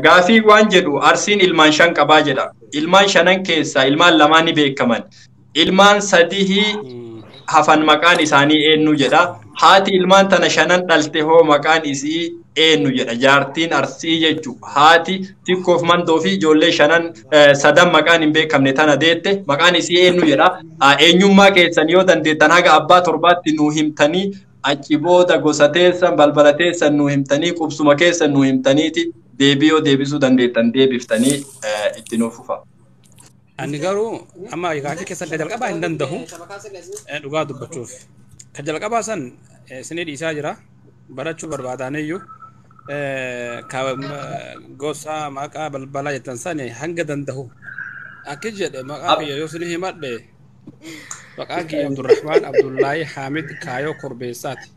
Gaafii waan jedhu Arsiin ilmaan shan qabaa jedha. Ilmaan shanan keessaa ilmaan lamaan ni beekaman. Ilmaan sadii hafan maqaan isaanii eenyu jedha. Haati ilmaan tana shanan dhalte hoo maqaan isii eenyu jedha. Jaartiin Arsii jechuudha. Haati xiqqoof mandoo fi ijoollee shanan sadan maqaan hin beekamne tana deette maqaan isii eenyu jedha. Eenyummaa keessan yoo dandeettan haga abbaa torbaatti nuu himtanii achi booda gosa teessan balbala teessan nuu himtanii qubsuma keessan nuu himtaniiti deebi'oo deebisuu dandeettan deebiftanii itti nuuf fufa. Ani garuu amma gaafii keessan jalqabaa hin danda'u dhugaa dubbachuuf. Kan jalqabaa san isinii dhiisaa jira barachuu barbaadaniyyuu gosa maqaa balbalaa jettan sani hanga danda'u. Akki jedhe maqaa kiyya yoo isinii himadhe maqaan kiyya Abdurrahmaan Abdullaahi Haamid Kaayoo Korbeessaati.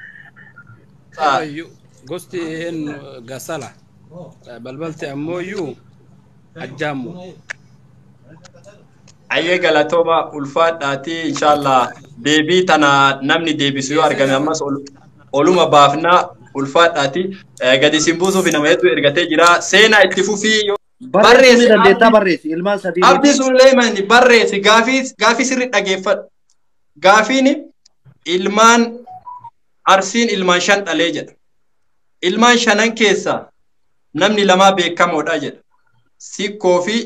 Gosti Gasala balbalti ammoo iyyuu Ajjaamu. Ayyee galatooma ulfaadhaati inshallah deebii tana namni deebisu yoo argame ammas oluma baafna ulfaadhaati gadi simbuusuuf nama hedduu ergatee jira seenaa itti fufii barreessi dandeettaa barreessi ilmaan sadii Abdii Suleyman barreessi gaafii sirri dhageeffadhu gaafiin ilmaan Arsiin ilmaan shan dhalee jedha ilmaan shanan keessaa namni lamaa beekamoodha jedha Sikkoo fi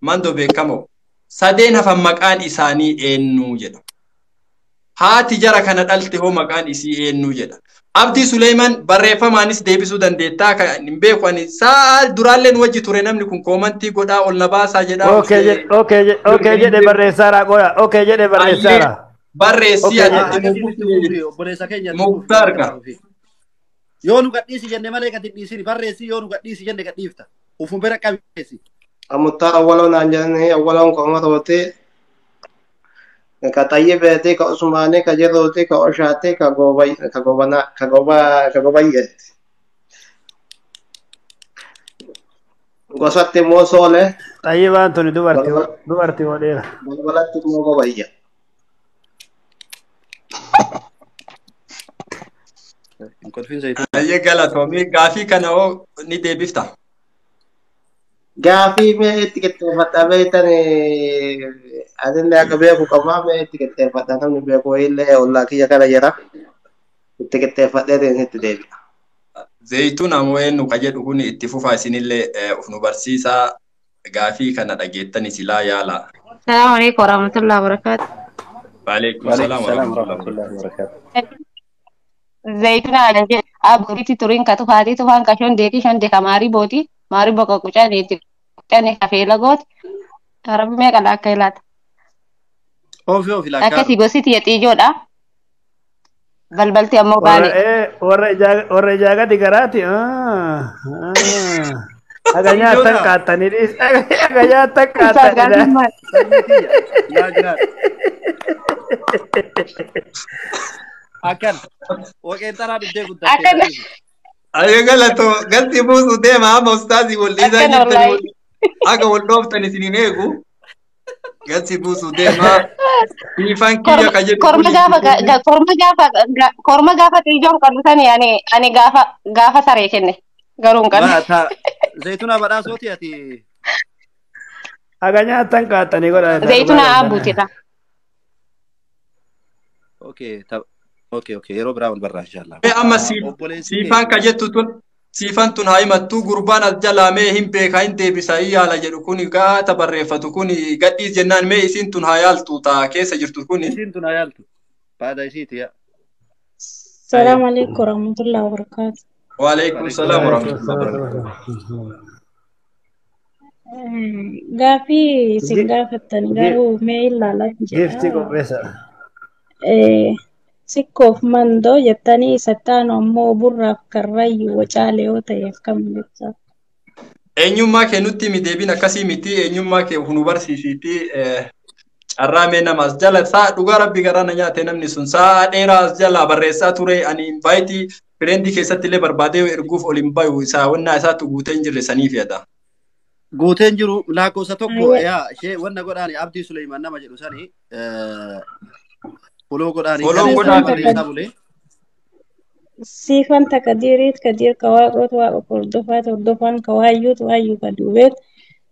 Mandoo beekamoo sadeen hafan maqaan isaanii eenyu jedha. Haati jara kana dhalte hoo maqaan isii eenyu jedha. Abdii Suleyman barreeffamaanis deebisuu dandeettaa kan hin beeku ani sa'a duraalleen wajji ture namni kun koomantii godhaa ol na baasaa jedha. Okay jedhe barreessaara qoya. Okay jedhe barreessaara. Barreessii obboleessa keenya Muktaarka. yoo nu gadhiisi jenne malee gadi dhiisini barreessi yoo nu gadhiisi jenne gadhiifta ufun bira qabeessi. Amutta awwaluun anjani awwaluun komata wote ka tayyibete ka usmane ka jerote ka oshate ka gobayet gosatte mosole Tayyiban tuni dubarti wadera balbalatti mo gobayya Ayyee galatoomii gaafii kana hoo ni deebifta. Gaafii mee itti qixxeeffadhaa beektan adillee akka beeku qabaa mee itti qixxeeffadhaa namni beeku illee ollaa kiyya kana jira itti qixxeeffadhee itti deebi'a. Zayituun ammoo eenyu ka jedhu kun itti fufaa isinillee of nu barsiisaa gaafii kana dhageettan isilaa yaala. Assalamu alaikum warahmatullahi wabarakatuh. Waalaikum salaam warahmatullahi wabarakatuh. Zayituun ajaje aburitti turin ka tufaati tufaan ka shondeeti shonde ka maarii booti maarii boka qucaneeti qucane ka feela gooti karammee qala akka ilaata. Oofi lakkaa. Akkasii gositi yaxiijoodha. Balbalti ammoo baali. Warra ijaagati garaati. Aga nyaatan qaaxxaniidhis. Aga nyaatan qaaxxaniidha. Akan wakeen taraa dhuftee guddattee. Akan. Ayyee galatoo galti buusu deema amma ustaazii wal dhiisaa jirtanii akka wal dhooftan isiniin eegu galti buusu deema biifaan kiyya ka jedhu. Korma gaafa xiijoon qal'isanii ani gaafa saree kenne garuu hin qabne. Zayituuna badhaasooti ati. Aga nyaatan qaaxxanii godha. Zayituuna abbuutidha. Okay, yeroo biraa wal barraa inshallah. Amma siifaan ka jettu tun siifan tun haa himattuu gurbaan as jalaa mee hin beekaa hin deebisaa yaala jedhu kun gaata barreeffatu kun gadhiis jennaan mee isiin tun haa yaaltu taa keessa jirtu kun. Isiin tun haa yaaltu. Baada isiiti yaa. Assalamu alaikum warahmatullahi wabarakatuh. Wa alaikum salaam warahmatullahi wabarakatuh. Gaafii isin gaafattan garuu mee ilaalaa jedha. Gifti qopheessa. Sikkoof mandoo jettanii sattaan ammoo burraaf karrayyuu wacaalee yoo ta'e akkam jecha. Eenyummaa kee nutti himi deebiin akkasii miti eenyummaa kee nu barsiisiiti carraa mee nama as jala saa dhugaa rabbi garaa na nyaate namni sun saa dheeraa as jala barreessaa ture ani invaayitii fireendii keessatti illee barbaadee erguuf ol hin bayu isaa wannaa isaatu guutee hin jirre saniif yaada. Guuteen jiru lakkoofsa tokko yaa ishee wanna godhaani Abdii Suleyman nama jedhu sanii follow godhaani. Sifan takadirit kadir kawaqot waqa hordofat hordofan kawayyut wayyu ka duubet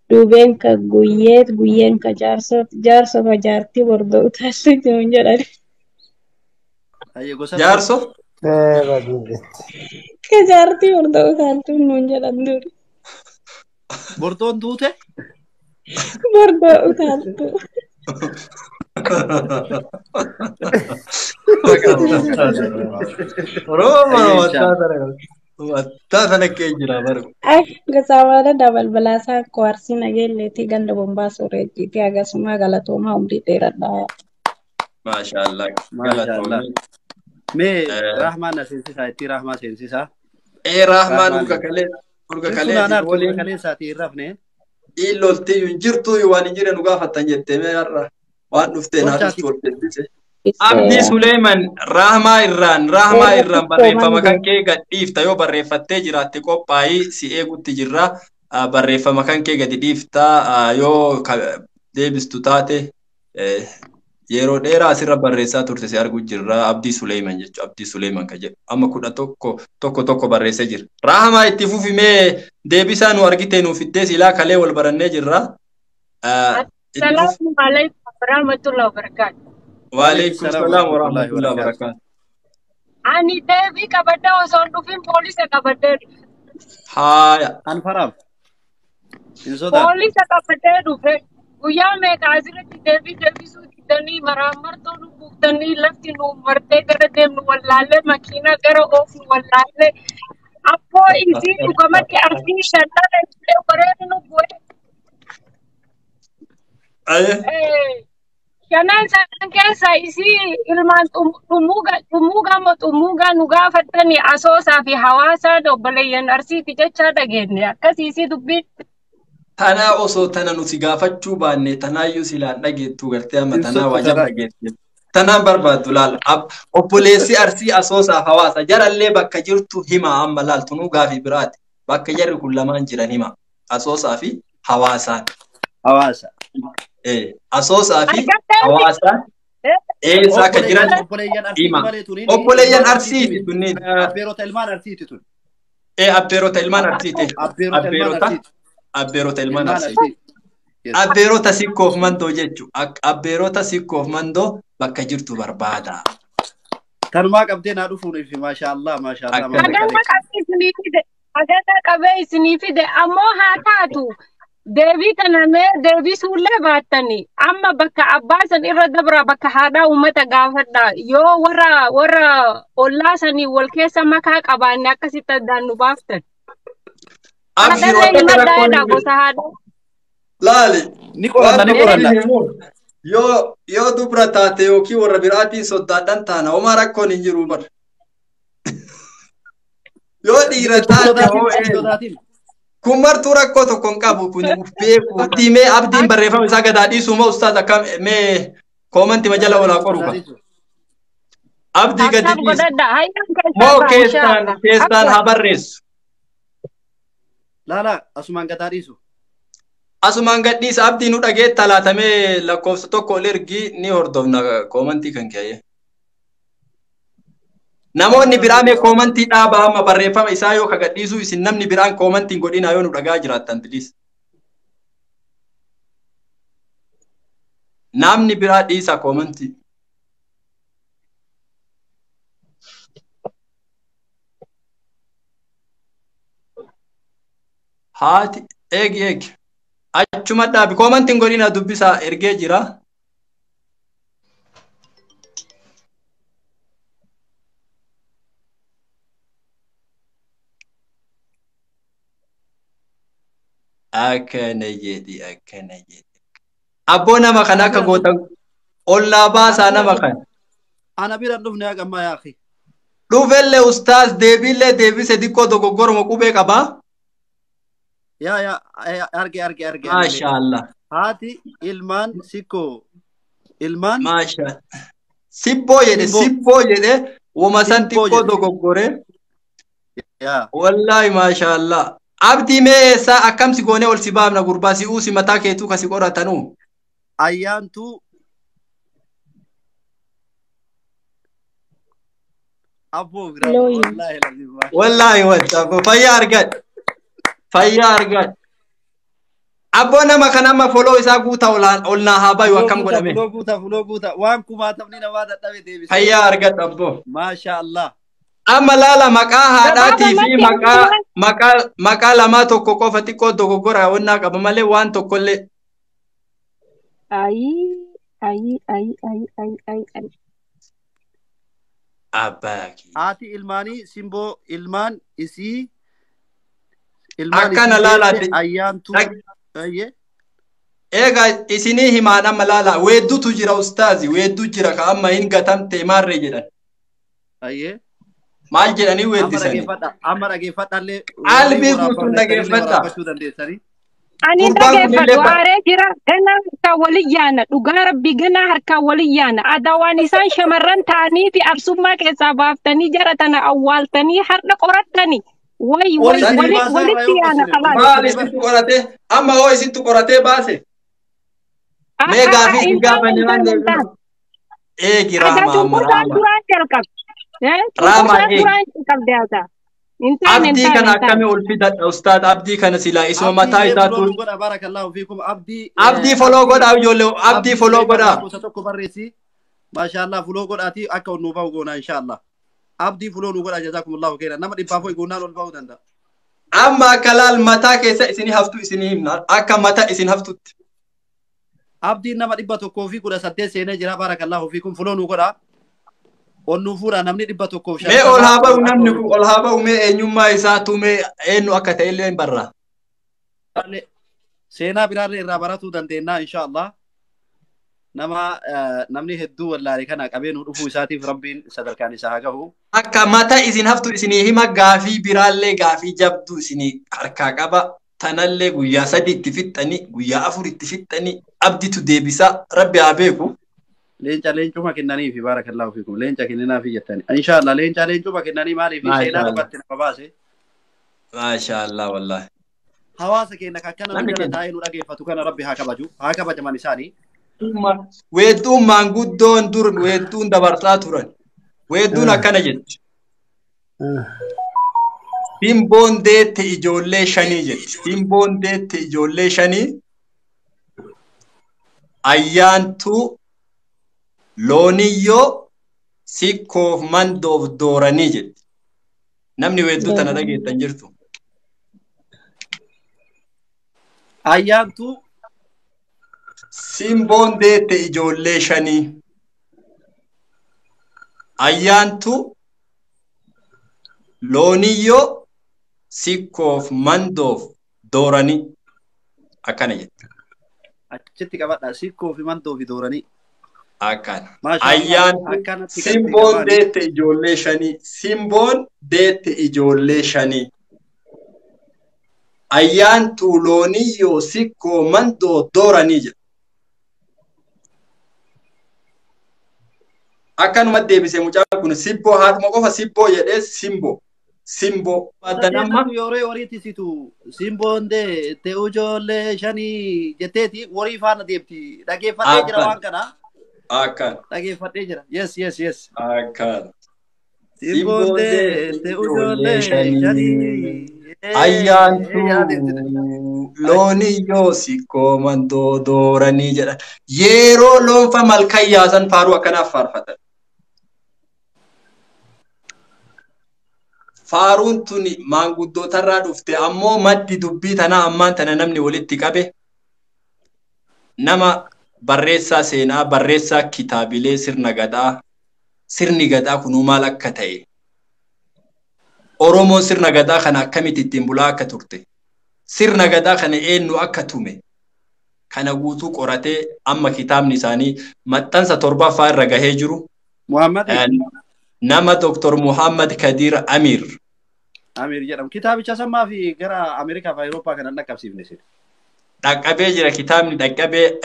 duubeen ka guyyeet guyyeen ka jaarsot jaarso ka jaartii bordo utaaltu jiruun jedhan Ayo gosa Jaarso ka jaartii bordo utaaltu nuun jedhan dur bordoon duute bordo utaaltu Wattaa sana kee jira baru. ay gasaawala dabal balaasaa kowarsii nageelleetii ganda bombaa sooreejjiitii agasuma galatoomaa umrii dheeradhaa Maashaallah. Maashaallah. Mee Eh. Rahmaan na seensisaa itti Rahmaa seensisaa. Rahmaan urga Sun kalee anaaf waliin kaleessaatii hin rafne. loltii hin jirtu waan hin jirre nu gaafattan jettee mee har'a waan dhufteen haadhutti wal deebise. Abdii Suleeman Rahmaa irraan barreeffama kan kee gadhiifta yoo barreeffattee jiraatte qophaa'ii si eegutti jirra. Barreeffama kan kee gadi dhiifta yoo deebistu taate yeroo dheeraa asirra barreessaa turte si arguu jirra. Abdii Suleeman jechuudha. Abdii Suleeman kan jedhu amma 11 barreessee jira. Rahmaa itti fufimee deebisaa nu argite nuuf iddee silaa kalee wal barannee jirra. Assalamu alaikum warahmatullahi wabarakatuh. Waalaikum salaam warahmatullahi wabarakatuh. Ani deebii qabadde osoo hin dhufin poolisa qabadde Haaya. Anfaraaf. Hin sodaa. poolisa qabadde dhufe guyyaa meeqa asirratti deebisuu diddanii maraamartoo nu buuftanii lafti nu martee gara deemnu wallaallee makiinaa gara oofnu wallaallee appoo isii dhugamatti arsii shantan ibsee bareedu nu bu'e. Shanan san keessa isii ilmaan xumuugaa nu gaafattanii asoosaa fi hawaasaa obboleeyyan arsiiti jechaa dhageenye akkasii isii dubbiin. Tanaa osoo tana nuti gaafachuu baanne tanaayyuu silaan dhageettu gartee amma tanaa wajjin dhageette. Tanaan barbaaddu laal. Obboleessi arsii asoosaaf hawaasa jarallee bakka jirtu hima amma laaltu nu gaafii biraati. Bakka jarri kun lamaan jiran hima. Asoosaa fi hawaasaan. Hawaasa. Asoosaa fi hawaasaan. Eessa akka jiran hima. Obboleeyyan arsiiti tunniin. Abbeerota ilmaan arsiiti tun. Abbeerota ilmaan arsiiti. Abbeerota ilmaan arsiiti. Abbeerota ilmaan arsiiti. Abbeerota sikkoof mandoo jechuun abbeerota sikkoof mandoo bakka jirtu barbaada. Tanumaa qabdee naa dhufuuniif maashaallah maashaallah. Agata qabee isinii fide ammoo haa taatu deebii kanamee deebisuullee baattanii amma bakka abbaasan irra dabra bakka haadhaa uummata gaafadha yoo warra ollaa sanii wal keessa makaa qabaanne akkasitti addaan nu baaftan. Laali. Ni qoranna. Yoo dubra taate yookiin warra biraatiin sodaadhaan taana homaa rakkoon hin jiru bara. Yoo dhiira taate kun martuu rakkoo tokko hin qabu kun beeku diimee abdiin barreeffama isaa gadaa dhiisuu moo ustaas akkam mee koomanti majala walaa qoru qaba. Abdii gadi dhiisu moo keessaan haa barreessu. Laala asumaan gadaa dhiisu. Asumaan gadhiisa abdii nu dhagee talaatamee lakkoofsa tokko ol ergi ni hordofna koomantii kan ka'e. Namoonni biraa mee koomantii dhaabaa amma barreeffama isaa yoo kagadhiisu isin namni biraan koomantiin godhina yoo nu dhagaa jiraattan bilis. Namni biraa dhiisa koomantii. Haati eegi. Achuma dhaabi koomantiin godhina dubbisaa ergee jira. Akkana jedhi. Abboo nama kana akka gootan ollaa baasaa nama kana. Ana bira dhufne hagammaa yaaqi. Dhufellee ustaas deebiillee deebise xiqqoo dogoggoruma qubee qabaa. Arge. Maashaallah. Haati ilmaan sikkoo. Ilmaan. Maashaallah. Sibboo jedhe wama san xiqqoo dogoggore. Wallahi maashaallah. Abdii mee eessaa akkamsi goonee ol si baafna gurbaa si uusi mataa keetuu kasi qoratanuu. Ayyaantuu. Abbo bira Looyi. wallahi lazim. Wallahi wanta fayyaa argadhu. Fayyaa argadhu. Abbo nama kanama follow isaa guuta ol naa haa bayu akkam godhame. Fuloo guuta waan kumaatamni namaa dadhabe deebise. Fayyaa argadhu abbo. Masha Allah. Amma laala maqaa haadhaatii fi maqaa lamaa tokko qofa xiqqoo dogoggora wannaa qaba malee waan tokkollee. Ayi. Abbaaki. Haati ilmaanii simboo ilmaan isii. Akkana laalaati. Ayyaantu. Ayyee. Egaa isinii himaan amma laala weedduutu jira ustaazi weedduu jira ka amma hin gatamte maarree jedhan. Ayyee. Maal jedhanii weeddisanii? Amma dhageeffadhallee. Qalbii guutuun dhageeffadha. Ani dhageeffadhu aaree jira ganaa harkaa waliyyaana dhugaa rabbi ganaa harkaa waliyyaana adawaan isaan shamarran ta'anii fi absummaa keessaa baaftanii jara tana awwaaltanii har'a qorattanii walitti yaana qabaa. Maal isitti qoratee amma hoo isitti qoratee baase? Mee gaafii hin gaafanne waan deebiin. Eegi raama. Abdii kana akkami ol fidadha ustaad abdii kana silaa isuma mataa isaatu. Abdii foloo godhaa ijoollee abdii foloo godhaa. Maashaallah foloo godhaati akka nu bahu goona inshaallah. Abdii foloo nu godhaa jazakumullahu khairan nama dhibbaa fo'i goonaan ol bahuu danda'a. Amma akka laal mataa keessa isinii haftu isinii himna akka mataa isin haftutti. Abdiin nama 118 seenee jira barakallahu fiikum foloo nu godhaa. Onnu fuudha namni 100 mee ol haa ba'u namni kun ol haa ba'u mee eenyummaa isaatu mee eenyu akka ta'e illee hin barra. Seenaa biraallee irraa baratuu dandeenya inshaallah. Namni hedduu wallaalee kana qabee nu dhufuu isaatiif rabbiin sadarkaan isaa haa gahu. Akka mata isin haftu isinii hima gaafii biraallee gaafii jabduu isinii harkaa qaba. Tanallee guyyaa 3 itti fixxanii guyyaa 4 itti fixxanii abditu deebisa rabbi haa beeku. Leencuma kennanii fi barakallahu fiikum leenca kenninaa fi jettani inshaallah leencuma kennanii maaliif seenaa dhugatti nama baase. Maashaallah wallahi. Hawaasa keenya akkana nu jala taa'ee nu dhageeffatu kana rabbi haa kabaju haa kabajaman isaanii. Weedduun maanguddoon dur weedduun dabarsaa turan. Weedduun akkana jetti. Simboon deette ijoollee 5 jetti. Simboon deette ijoollee 5 ayyaantuu looniyyoo sikkoof mandoof dooranii jetti. Namni weedduu tana dhageettan jirtu. Ayyaantuu simboon deette ijoollee 5 ayyaantuu looniyyoo sikkoof mandoof dooranii akkana jetti. Achitti qabadha sikkoof mandoof dooranii. Akkana. Ayyaantuu simboon deette ijoollee 5 simboon deette ijoollee 5 ayyaantuu looniyyoo sikkoo mandoo dooranii jedha. Akkanuma deebisee mucaan kun sibboo haadhuma qofa sibboo jedhee simboo. Addanamma yeroo horiitti situ simboon deette ijoollee 5 jetteeti horii faana deemti dhageeffadhee jira waan kana. Akkan. Dhageeffadhee jira. Yes. Akkan. Simboon deette ijoollee 5 ayyaantuu looniyyoo sikkoo mandoo dooranii jedha. Yeroo loonfa malkan yaasan faaruu akkanaaf faarfatan. Faaruun tuni maanguddootarraa dhufte ammoo maddi dubbii tanaa ammaan tana namni walitti qabe nama barreessaa seenaa barreessaa kitaabilee sirni gadaa kunuu maal akka ta'e. Oromoon sirna gadaa kana akkamitti ittiin bulaa akka turte. Sirna gadaa kana eenyu akka tume. Kana guutuu qoratee amma kitaabni isaanii maxxansa 7ffaa irra gahee jiru. Nama Dr. Muhammad Kadir Amir. Amir jedhamu. Kitaabicha sammaa fi gara Ameerikaa fi Awurooppaa kana dhaqqabsiifne sirna. Dhaqqabee jira kitaabni dhaqqabee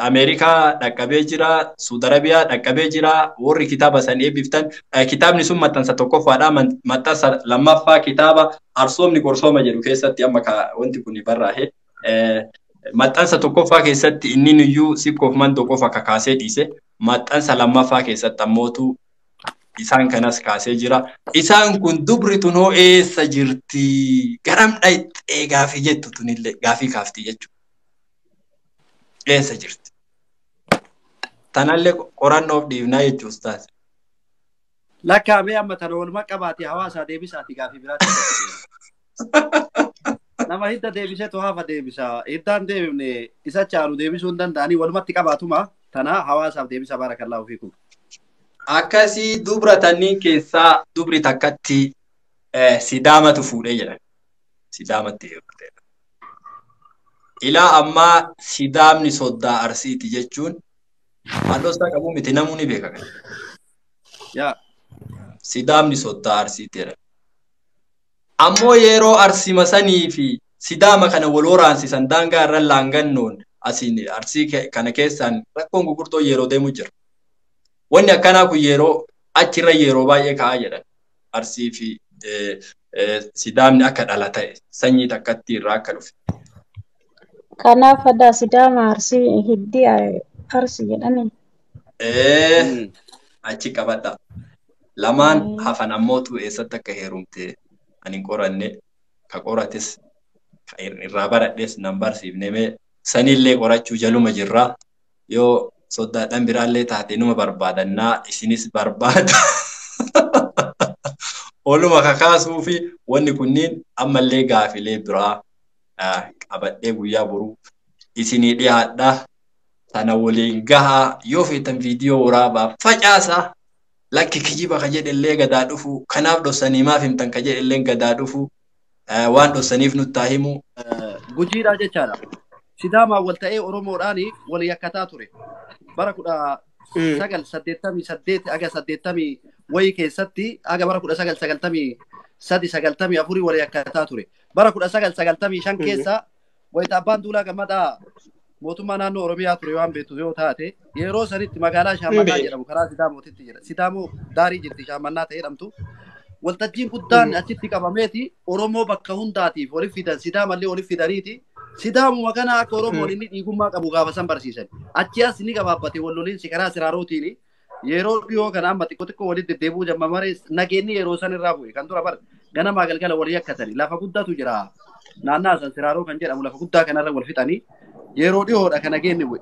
Ameerikaa dhaqqabee jira Suudi Arabiyaa dhaqqabee jira warri kitaaba san eebbiftan kitaabni sun maxxansa 1ffaadha maxxansa 2ffaa kitaaba arsoomni qorsooma jedhu keessatti amma wanti kun barraa'e maxxansa 1ffaa keessatti inni iyyuu sikkoof mandoo qofa kakaasee dhiise maxxansa 2ffaa keessatti ammootu isaan kanas kaasee jira. Isaan kun dubri tunoo eessa jirti? Garam dhayxee gaafii jettu tunillee gaafii kaaftii jechuudha. Eessa jirti? Tanallee qorannoof dhiifnaa jechuus taate. Lakkaa'amee amma tana walumaa qabaatee hawaasaa deebisaati gaafii biraatti. Nama hidda deebisee to'aafa deebisa. Hiddaan deebifne isa caalu deebisuu hin danda'anii walumatti qabaatuma tana hawaasaaf deebisa baarakallaahu fiikum. Akkasii dubra tanniin keessaa dubri takkatti sidaamatu fuudhee jedhan. Sidaamatti heerumte. Ilaa ammaa sidaamni soddaa arsiiti jechuun halloosaa qabu miti namuu ni beeka. Yaa. Sidaamni soddaa arsiiti jedhan. Ammoo yeroo arsima sanii fi sidaama kana wal waraansisan daangaa irra laangannoon asiin arsii kana keessaan rakkoon gurguddoo yeroo deemu jira. Wanni akkanaa kun yeroo achirra yeroo baay'ee ka'aa jedhan. Arsii fi sidaamni akka dhala ta'e sanyii takkatti irraa akka dhufe. Kanaaf adda sidaama arsii hiddi arsi jedhani. Achi qabadha. Lamaan hafan ammootu eessatti akka heerumte ani qoranne ka qorates irraa baradhes nan barsiifne sanillee qorachuu jaluma jirra. Yoo soddaadhaan biraallee taate numa barbaadannaa isinis barbaada. Oluma kakaasuu fi wanni kunniin ammallee gaafilee biraa qabadhee guyyaa boruu isinii dhiyaadha. Tana waliin gahaa yoo feetan viidiyoo waraabaa facaasa. Lakki kijiba ka jedhellee gadaa dhufu kanaaf dhossanii maaf himtan ka jedhellee gadaa dhufu waan dhossaniif nutti himu. Gujiidhaa jechaadha. Sidaamaa wal ta'ee Oromoodhaan wal yakkataa ture. Bara 1988 aga 80 wayii keessatti aga bara 1993 wal yakkataa ture. Bara 1995 keessa wayita abbaan duulaa gammadaa mootummaa naannoo Oromiyaa ture waan beektu yoo taate yeroo sanitti magaalaa Shaamannaa jedhamu karaa Sidaamotitti jira. Sidaamoo daarii jirti Shaamannaa ta'ee jedhamtu. Waltajjiin guddaan achitti qabameeti Oromoo bakka hundaatiif waliif fidan Sidaamallee waliif fidaniiti. Sidaamuma kana akka Oromoon inni dhiigummaa qabu gaafa san barsiisan. Achi as ni gabaabbate walloliinsi karaa Siraarotiin yeroo dhiyoo kana amma xiqqoo walitti deddeebi'uu jammamaree nageenyi yeroo san irraa bu'e kan dura bara ganamaa galgala walii yakkatanii lafa guddaatu jira. Naannaa san Siraaroo kan jedhamu lafa guddaa kanarra wal fixanii yeroo dhiyoodha kana geenne bu'e.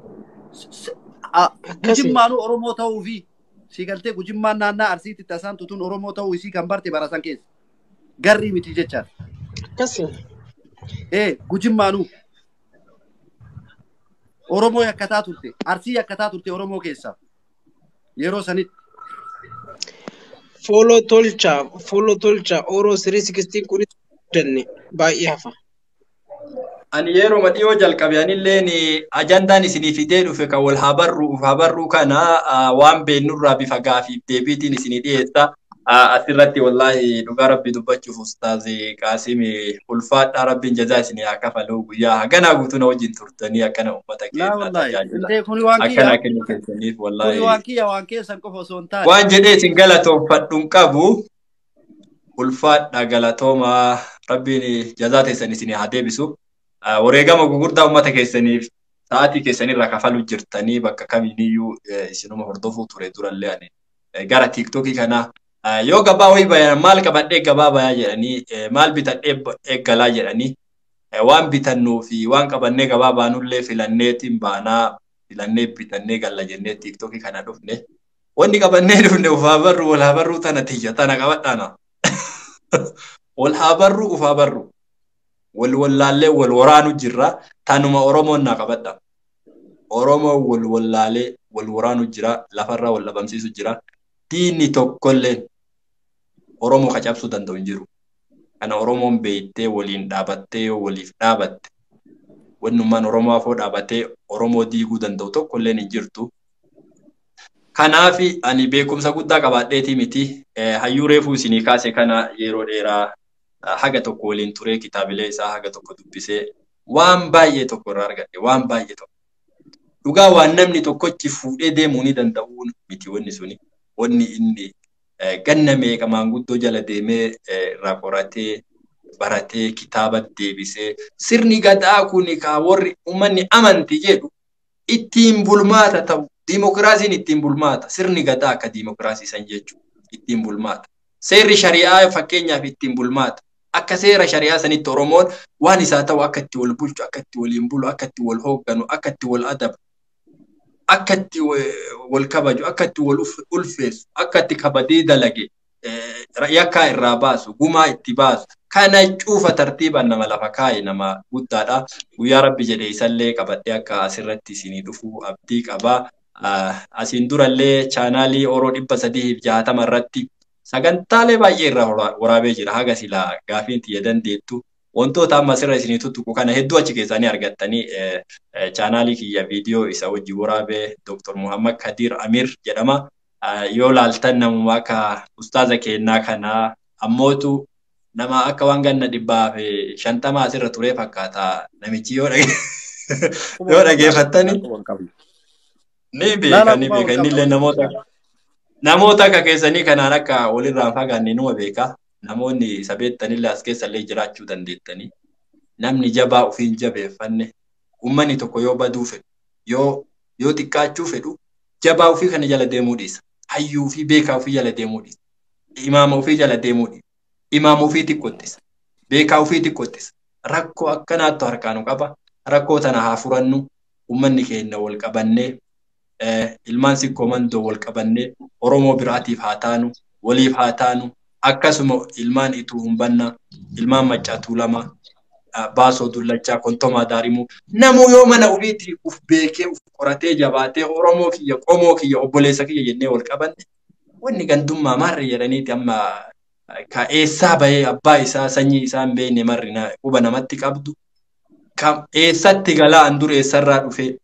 Gujimmaanuu Oromoo ta'uu fi siigaltee gujimmaan naannaa Arsiitti tasaan tutuun Oromoo ta'uu isii kan barte barasan keessa. Garrii miti jechaadha. Gujimmaanuu Oromoo yakkataa turte, Arsii yakkataa turte Oromoo keessa. Yeroo sanitti. Follow tolcha Oro 316 kuni danne baay'ee hafa. Ani yeroo madhiyoo jalqabe anilleen ajandaan isinii fidee dhufe kan wal habarruu kana waan beennurraa bifa gaafiif deebiitiin isinii dhiyeessa. Asirratti wallahi dhugaa rabbi dubbachuuf ustaazi Qaasim ulfaadhaa rabbiin jazaa isinii haa kafalu guyyaa haganaa guutuu na wajjin turtanii akkana uummata keenya tajaajila. Akkana kennu keessaniif wallahi. Waan keessan qofa osoo hin taane. Waan jedhee isin galatoonfadhuun qabu ulfaadhaa galatooma rabbiin jazaa teessan isinii haa deebisu. Wareegama gugurdaa uummata keessaniif sa'aatii keessanirra kafalu jirtanii bakka kamiiniyyuu isinuma hordofuu ture durallee ani gara tiiktokii kana yoo gabaa wayii bayan maal qabadhee gabaa bayaa jedhanii maal bitadhee eeggalaa jedhanii waan bitannuu fi waan qabannee gabaa baanullee filanneetiin baanaa filannee bitannee galla jennee tiiktokii kana dhufne wanni qabannee dhufne ufaa barruu tana tiyya tana qabadhaana wal haa barruu ufaa barruu. Wallaallee wal waraanu jirra tanuma Oromoon na qabadha. Oromoo wallaallee wal waraanu jira lafarraa wal dhabamsiisu jira. Diinni tokkollee Oromoo qacabsuu danda'u hin jiru. Kana Oromoon beektee waliin dhaabattee yoo waliif dhaabatte wannummaan Oromoo afoo dhaabattee Oromoo diiguu danda'u tokkollee hin jirtu. Kanaaf ani beekumsa guddaa qabaadheetii miti hayyuu reefuu isinii kaase kana yeroo dheeraa haga tokko waliin turee kitaabilee isaa haga tokko dubbisee waan baay'ee tokko irraa argadhe waan baay'ee tokko. Dhugaa waan namni tokkochi fuudhee deemuu ni danda'u miti wanni suni. Wanni inni ganna meeqa maanguddoo jala deemee irraa qoratee baratee kitaaba deebisee sirni gadaa kuni kaa warri uummanni amanti jedhu ittiin bulmaata ta'u. Dimokiraasiin ittiin bulmaata sirni gadaa akka dimokiraasii san jechuudha. ittiin bulmaata. Seerri shari'aa fakkeenyaaf ittiin bulmaata. Akka seera shari'aa sanitti Oromoon waan isaa ta'u akka itti wal bulchu, akka itti waliin bulu, akka itti wal hoogganu, akka itti wal adabu, akka itti wal kabaju, akka itti wal ulfeessu, akka itti kabadii dalage yakkaa irraa baasu, gumaa itti baasu. Kana cuufa tartiibaan nama lafa kaa'e nama guddaadha. Guyyaa Rabbi jedhee isallee qabadhee akka asirratti isinii dhufu abdii qaba. Asiin durallee chaanaalii Oroo 360 irratti sagantaalee baay'ee irraa waraabee jira. Haga silaa gaafiin tiyya dandeettu wantoota amma asirra isinii tuttuqu kana hedduu achi keessanii argattanii chaanaalii kiyya viidiyoo isa wajji waraabee Dr. Muhammad Kadir Amir jedhama. Yoo laaltan namuma akka ustaaza keenyaa kanaa ammootu nama akka waan ganna 150 asirra ture fakkaata namichi yoo dhageeffattani ni beeka innillee namoota akka keessanii kanaan akka walirraan fagaanne numa beeka. Namoonni sabeettanillee as keessallee jiraachuu dandeettanii namni jabaa ofiin jabeeffanne uummanni tokko yoo baduu fedhu yoo xiqqaachuu fedhu jabaa ofii kana jala deemuu dhiisa. Hayyuu fi beekaa ofii jala deemuu dhiisa. Imaama ofii jala deemuu dhiisa. Imaama ofii xiqqoottisa. Beekaa ofii xiqqoottisa. Rakkoo akkanaattu harkaanu qaba. Rakkoo tana haa furannu. Uummanni keenya wal qabannee ilmaan sikkoo mandoo wal qabannee Oromoo biraatiif haa taanu, waliif haa taanu. Akkasuma ilmaan ituu humbanna, ilmaan maccaatuu lama, baasoo dullachaa, kontomaa daarimu. Namuu yoo mana ofiitii uf beekee uf qoratee jabaatee Oromoo kiyya, qomoo kiyya, obboleessa kiyya jennee wal qabanne wanni gandummaa maarree jedhaniiti amma ka eessaa bahee abbaa isaa sanyii isaa hin beekne marri quba namatti qabdu. Ka eessatti galaan dur eessarraa dhufee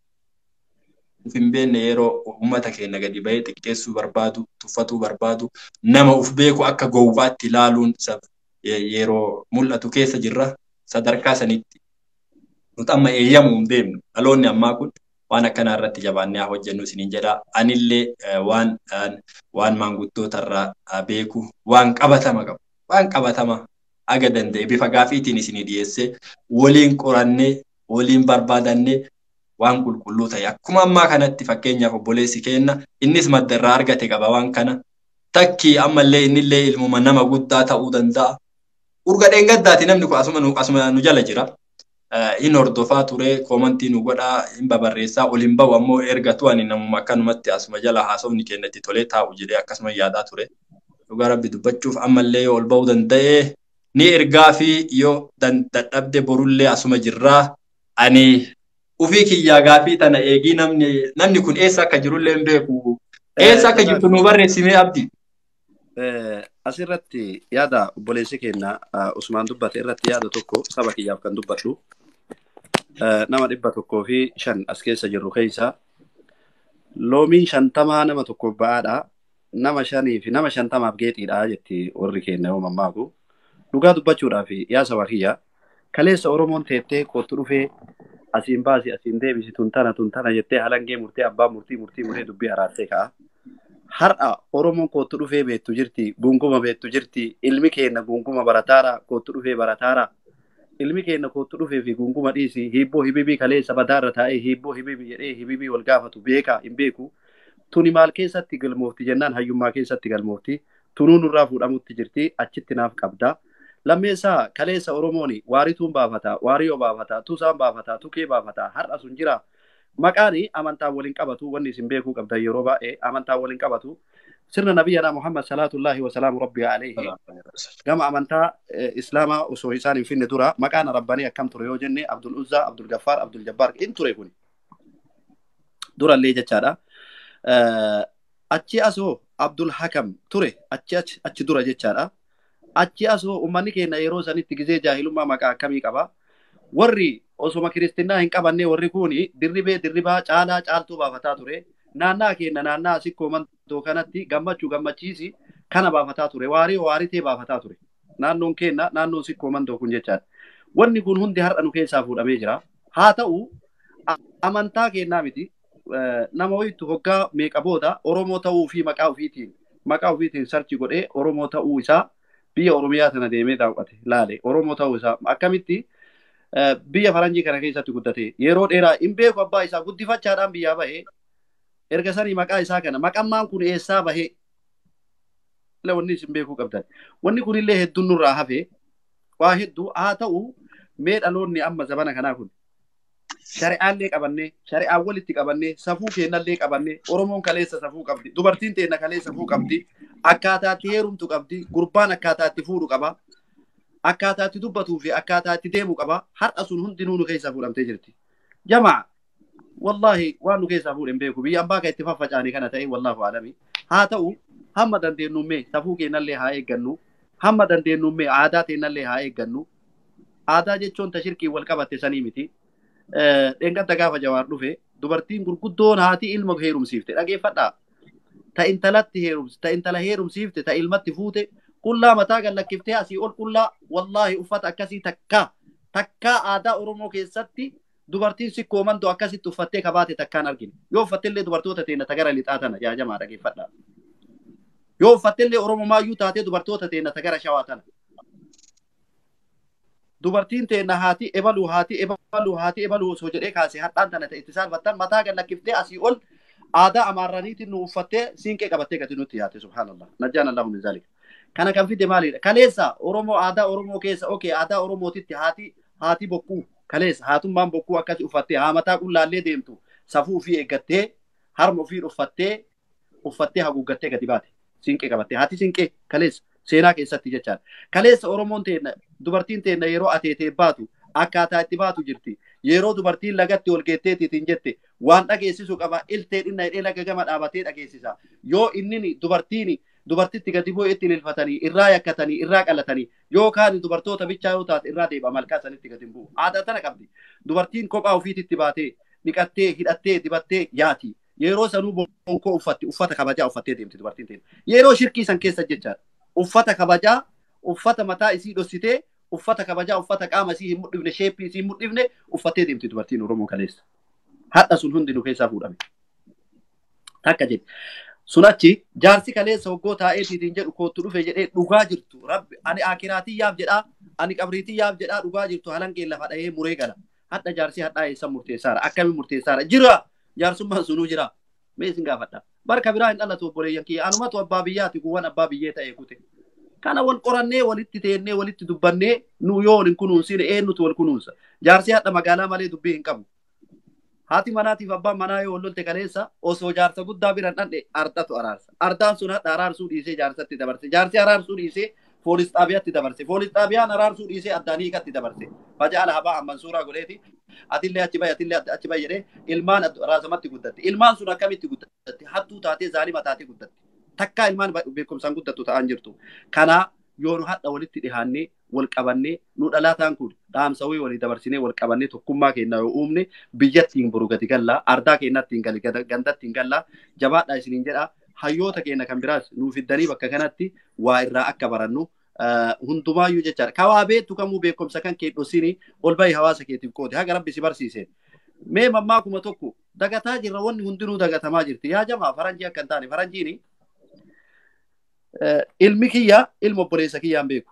uf hin beekne yeroo uummata keenya gadi bahee xiqqeessuu barbaadu, tuffatuu barbaadu, nama uf beeku akka gowwaatti ilaaluun yeroo mul'atu keessa jirra. Sadarkaa sanitti nuti amma eeyyamuu hin deemnu. Dhaloonni ammaa kun waan akkanaa irratti jabaannee haa hojjennu isiniin jedha. Anillee waan maanguddoota irraa beeku waan qabatama qabu. Waan qabatama aga danda'e bifa gaafiitiin isinii dhiyeessee waliin qorannee waliin barbaadannee waan qulqulluu ta'e akkuma ammaa kanatti fakkeenyaaf obboleessi keenya innis madda irraa argate qaba waan kana. Takkii ammallee innillee ilmuma nama guddaa ta'uu danda'a. Urga dheengaddaati namni kun asuma nu jala jira. Hin hordofaa ture koomantii nu godhaa hin babarreessaa ol hin bahu ammoo ergatu ani namuma akkanumatti asuma jala haasofni keenyatti tolee taa'u jedhee akkasuma yaadaa ture. Dhugaa Rabbi dubbachuuf ammallee yoo ol bahuu danda'e ni ergaa fi yoo dadhabde borullee asuma jirraa. Ani ufii kiyyaa gaafii tana eegii namni kun eessa akka jirullee hin beeku. Eessa akka jirtu nu barreessimee abdi. Asirratti yaada obboleessi keenya Usmaan dubbate irratti yaada tokko saba kiyyaaf kan dubbadhu. Nama 105 as keessa jirru keessa loomiin 50 nama tokko ba'aadha. Nama 5 fi nama 50 geetiidha jetti warri keenya yoo mammaaku. Dhugaa dubbachuudhaaf yaa saba kiyya kaleessa Oromoon teettee kootu dhufee asiin baasi asiin deebisi tuntana jettee halangee murtee abbaa murtii dubbii araarsee ka'a. Har'a Oromoon kootu dhufee beektu jirti, gunguma beektu jirti, ilmi keenya gunguma barataara, kootu dhufee barataara. Ilmi keenya kootu dhufee fi gunguma dhiisi, hibboo hibibii kaleessa badaarra taa'ee hibboo hibibii jedhee hibibii wal gaafatu beeka hin beeku. Tuni maal keessatti galmoofti jennaan hayyummaa keessatti galmoofti. Tunuu nurraa fuudhamutti jirti, achitti naaf qabda. Lammeessaa kaleessa Oromoon waarituun baafata, waariyoo baafata, tusaan baafata, tukee baafata, har'a sun jira. Maqaani amantaa waliin qabatu wanni isin beekuu qabdan yeroo baay'ee amantaa waliin qabatu sirna nabiyyanaa Muhammad salaatullahi wa salaamu rabbi alayhi gama amantaa islaamaa osoo isaan hin finne dura maqaan rabbanii akkam ture yoo jenne Abdul Uzza, Abdul Gaffaar, Abdul Jabbaar in ture kuni durallee jechaadha. Achi asoo Abdul Hakam ture achi dura jechaadha. Achi asoo ummanni keenya yeroo sanitti gizee jaahilummaa maqaa akkamii qaba. Warri osoma Kiristinnaa hin qabanne warri kuni dirribaa caaltuu baafataa ture. Naannaa keenya naannaa sikkoo mandoo kanatti gammachiisi kana baafataa ture. Waaritee baafataa ture. Naannoon keenya naannoon sikkoo mandoo kun jechaadha. Wanni kun hundi har'a nu keessaa fuudhamee jira. Haa ta'u amantaa keenyaa miti. Nama wayittu hoggaa meeqa booda Oromoo ta'uu fi maqaa ofiitiin sarchi godhee Oromoo ta'uu isaa biyya Oromiyaa tana deemee daawwate laale. Oromoo ta'uu isaa akkamitti biyya faranjii kana keessatti guddate yeroo dheeraa hin beeku abbaa isaa guddifachaadhaan biyyaa bahee erga sanii maqaa isaa kana maqammaan kun eessaa bahee la wanni isin beekuu qabdan wanni kunillee hedduun nurraa hafe waa hedduu haa ta'u mee dhaloonni amma zabana kanaa kun shari'aallee qabannee shari'aa walitti qabannee safuu keennallee qabannee oromoon kaleessa safuu qabdi dubartiin teenna kaleessa safuu qabdi akkaataatti heerumtu qabdi gurbaan akkaataatti fuudhu qaba akkaataatti dubbatuu fi akkaataatti deemu qaba har'a sun hundinuu nu keessaa fuudhamtee jirti jamaa wallahi waan nu keessaa fuudhen beeku biyya abbaa kan itti faffacaanii kana ta'e wallaahu alami haa ta'u hamma dandeenyummee safuu keennallee haa eeggannu hamma dandeenyummee aadaa teennallee haa eeggannu aadaa jechuun tashirkii wal qabatte sanii miti dheengadda gaafa jawaar dhufe dubartiin gurguddoon haati ilma heerumsiifte dhageeffadhaa ta intalatti heerumsi ta intala heerumsiifte ta ilmatti fuute qullaa mataa gallakiftee asii ol qullaa wallaahi uffata akkasii takkaa aadaa oromoo keessatti dubartiin sikkoo mandoo akkasitti uffattee kabaate takkaan argine yoo uffattellee dubartoota teenya tagara lixaa tana jaajamaa dhageeffadhaa yoo uffattellee oromoo maayyuu taatee dubartoota teenya tagara shawaa tana dubartiin teenya haati ebaluu osoo jedhee kaasee hadhaan tana ta'e itti saalfattan mataa gallakiftee asii ol aadaa amaarraniitiin nu uffattee siinqee qabattee gati nutti yaate subhaanallah najjaan allahu min zaalika kana kan fide maalidha kaleessa oromoo aadaa oromoo keessa aadaa oromootitti haati bokkuu kaleessa haatummaan bokkuu akkasi uffattee haa mataa qullaallee deemtu safuu ofii eeggattee harma ofii uffattee haguuggattee gadi baate siinqee qabattee haati siinqee kaleessa seenaa keessatti jechaadha. Kaleessa Oromoon teenya dubartiin teenya yeroo ateetee baatu akkaataa itti baatu jirti. Yeroo dubartiin lagatti ol geetteetiin jette waan dhageessisu qaba iltee dhinna hidhee laga gama dhaabatee dhageessisa. Yoo inni dubartitti gadi bu'ee itti ilfatanii irraa yakkatanii irraa qalatanii yookaan dubartoota bichaa yoo taate irraa deebi'a malkaa sanitti gadi bu'u. Aadaa tana qabdi. Dubartiin kophaa ofiititti baatee dhiqattee hidhattee dibattee yaati. Yeroo sanuu bonkoo uffata kabajaa uffattee deemti dubartiin teenya. Yeroo shirkii san keessa jechaadha. Uffata kabajaa uffata mataa isii dhossitee uffata kabajaa uffata qaama isii hin mudhifne sheeppii isii hin mudhifne uffattee deemti dubartiin Oromoo kaleessa. Hadha sun hundi nu keessaa fuudhame. Takka jedhe. Sun achi jaarsi kaleessa hoggoo taa'eetiin jedhu kootu dhufe jedhee dhugaa jirtu. Rabbi ani akiraatiyyaaf jedhaa ani qabriitiyyaaf jedhaa dhugaa jirtu halangeen lafa dhahee muree gala. Hadha jaarsi hadhaa eessa murteessaara akkamiin murteessaara jira jaarsummaan sunuu jira. Mee isin gaafadha. Barka biraa hin dhalatu obboleeyyan kiyya anumatu abbaa biyyaati kuwwan abbaa biyyee ta'e kute. Kana wal qorannee walitti teennee walitti dubbannee nu yoo wal hin kunuunsine eenyutu wal kunuunsa. Jaarsi hadha magaalaa malee dubbii hin qabu. Haati manaatiif abbaan manaa yoo wallolte kaleessa osoo jaarsa guddaa biran dhandhe ardatu araarsa. Ardaan sun hadha araarsuu dhiisee jaarsatti dabarse. Jaarsi araarsuu dhiisee poolis xaabiyaatti dabarse. Poolis xaabiyaan araarsuu dhiisee addaan hiikatti dabarse. Fajaala habaa amman suuraa godheeti. Atillee achi bayi jedhee ilmaan raasamatti guddatte. Ilmaan sun akkamitti guddatte? Hattuu taatee zaalima taatee guddatte. Takkaa ilmaan beekumsaan guddattu ta'an jirtu. Kana yoo nu hadha walitti dhihaannee wal qabannee nu dhalaataan kun dhaamsawii walii dabarsinee wal qabannee tokkummaa keenya yoo uumne biyyattiin boru gadi gallaa ardaa keenyattiin gali gandattiin gallaa jabaadhaa isiniin jedha hayyoota keenya kan biraas nuu fiddanii bakka kanatti waa irraa akka barannu hundumaayyuu jechaadha. Kawaa beektu kamuu beekumsa kan kee dhosini ol bahi hawaasa keetiif qoode haga rabbi si barsiise. Mee mammaa kuma tokko dagataa jirra wanni hundinuu dagatamaa jirti. Yaa jamaa faranjii akka hin taane faranjiini ilmi kiyya ilma obboleessa kiyyaan beeku.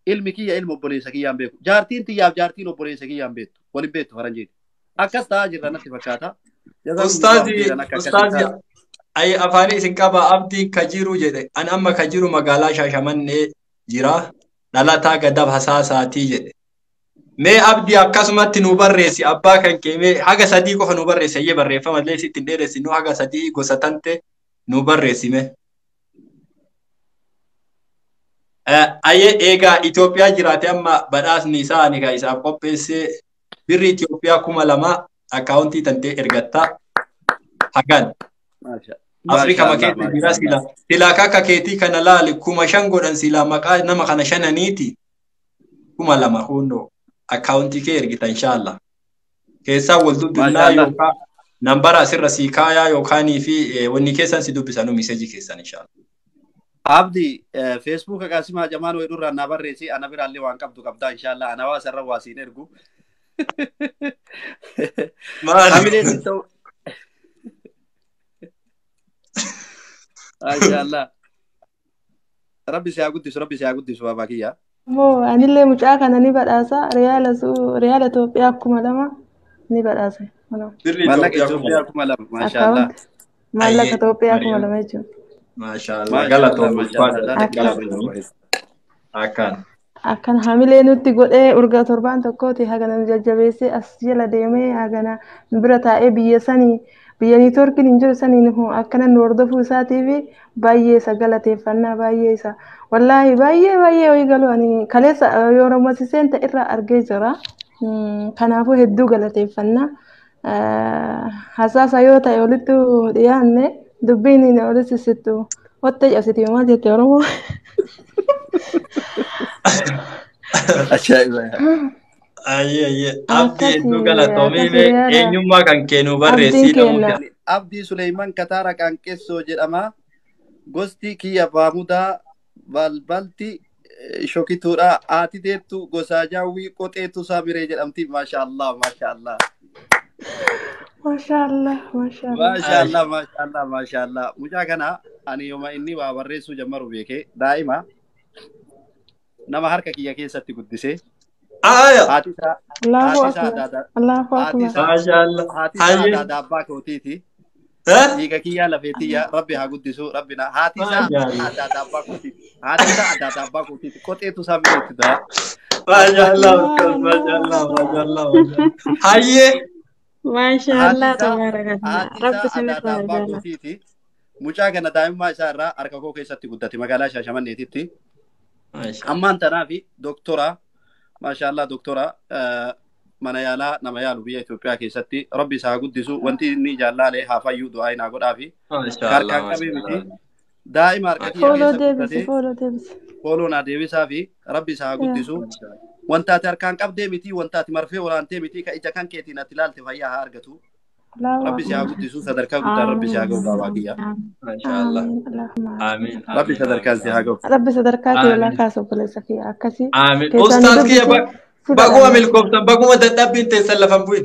Ilmi kiyya ilma obboleessa kiyyaan beeku. Jaartiin tiyyaaf jaartiin obboleessa kiyyaan beektu. Waliin beektu faranjiin. Akkas ta'aa jirra natti fakkaata. Ustaazi ay afaanii isin qaba abdiin kajiru jedhe an amma kajiru magaalaa Shaashamannee jira dhalataa gadab hasaasaatii jedhe. Mee abdii akkasumatti nu barreessi abbaa kan keemee haga sadii qofa nu barreessi ayyee barreeffama illee sitti hin dheeressi nu haga sadii gosa tante nu barreessime. Ayyee eegaa Itoophiyaa jiraate amma badhaasni isaa ani kan isaaf qopheesse birri Itoophiyaa 2000 akkaawuntii tantee ergattaa hagan. Afrika makeetti jira sila kaka keetii kana laali 5,000 godhan sila maqaa nama kana 5 2,000 hundo akkaawuntii kee ergita inshallah. Keessaa wal dubbinaa yookaan nambara asirra sii kaayaa yookaanii fi wanni keessan si dubbisanu miseejii keessan inshallah. Abdi Facebook akkasuma jamaan way durra na barreessi ana biraallee waan qabdu qabdaa inshallah ana waa sarra waasiin ergu. Maali ta'u inshallah rabbi siyaa guddisu baba kiyya. Moo anillee mucaa kana ni badhaasa riyaala Itoophiyaa 2,000 ni badhaasa. Mallaqa Itoophiyaa 2,000 mashallah. Mallaqa Itoophiyaa 2,000 jechuudha. Maashaallah galatoon akkan hamilee nutti godhee urga torbaan tokkooti hagana jajjabeessee as jala deemee hagana bira taa'ee biyya sanii biyya niitoorkiin hin jiru sanii akkana nu hordofuu isaatiif baay'ee isa galateeffannaa baay'ee isa wallaahi baay'ee wayii galu ani kaleessa yeroo seenta irraa argee jira kanaafuu hedduu galateeffannaa hasaasa yoo ta'e walitti dhiyaanne dubbiin walitti sittu wata cabsiti maal jette oromoo abdii hedduu galatoomii eenyummaa kan kennu barreessii namuudha. Abdii Suleyman Kataara Qaanqeessoo jedhama. Gosti kiyya Baamudaa balbalti shokituudha. Haati teettu gosaa jaawwii qoxeetu Saamiree jedhamti. Maashaallah maashaallah. Maashaallah. Mucaa kana ani yooma inni waa barreessuu jammaru beekee daa'ima nama harka kiyya keessatti guddisee. Haati isaa abbaa kootiiti. Dhiiga kiyyaa lafeetiyya rabbi haa guddisu rabbina. Haati isaa abbaa kootiiti. Haati isaa abbaa kootiiti. Qoxeetu Saamiree daa. Maashaallah. Hayyee. Maashaallah tabarakallah. Rabbi sinirraa jaalatu. Mucaa kana daa'immaa isaa irraa harka koo keessatti guddate magaalaa Shaashamanneetitti. Ammaan tanaa fi doktora maashaallah doktora mana yaalaa nama yaalu biyya Itoophiyaa keessatti rabbi isaa guddisu wanti inni jaalale haa fayyu du'aa inaa godhaa fi harkaan qabee miti daa'ima harka kiyya keessatti guddate fooloo naa deebisaa fi rabbi isaa guddisu wanta ati harkaan qabdee miti wanta ati marfee olaantee miti ka ija kan keetiin ati ilaalte fayyaa haa argatu rabbi isaa guddisu sadarkaa guddaa rabbi isaa ga'u baabaa kiyya maashaallah amiin rabbi sadarkaa isaa ga'u rabbi sadarkaa kiyya laakaa sobboleessa kiyya akkasii amiin ustaas kiyya baguma milkooftan baguma dadhabbiin teessan lafan bu'in